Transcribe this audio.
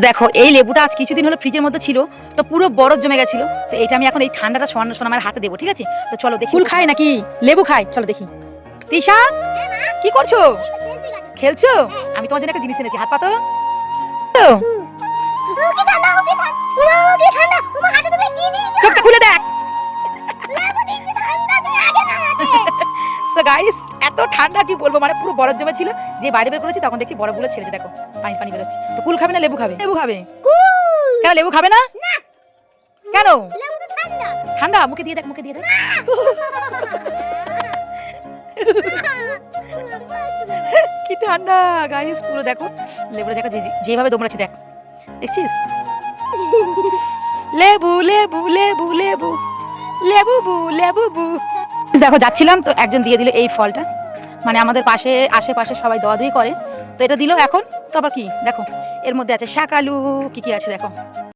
দেখো এই লেবুটা আজ কিছুদিন হলো ফ্রিজের মধ্যে ছিল, তো পুরো বরফ জমে গেছিল। তো এটা আমি এখন এই ঠান্ডাটা সোনামার হাতে দেবো, ঠিক আছে? তো চলো দেখি ফুল খায় নাকি লেবু খায়, চলো দেখি। তিশা কি করছো? খেলছো? আমি তোমার জন্য একটা জিনিস এনেছি, হাত পাতো। চোখটা খুলে দেখ। সো গাইস, এত ঠান্ডা কি বলবো, মানে পুরো বরফ জমে ছিল। যে বাইরে বের করেছি তখন দেখছি বরফগুলো ছেড়েছে, দেখো পানি পানি বেরোচ্ছে। তো কুল খাবে না লেবু খাবে? লেবু খাবে। কেন লেবু খাবে না? কেন? ঠান্ডা। মুখে দিয়ে দেখ, মুখে দিয়ে দেখ। কি ঠান্ডা গাইস, পুরো দেখো লেবুটা দেখো যেভাবে দমড়াচ্ছে, দেখ দেখছিস? লেবু লেবু লেবু লেবু লেবু বু লেবু বু। দেখো যাচ্ছিলাম তো একজন দিয়ে দিল এই ফলটা, মানে আমাদের পাশে আশেপাশে সবাই দোয়াদুই করে, তো এটা দিল এখন। তো আবার কি দেখো এর মধ্যে আছে শাকালু, কি কি আছে দেখো।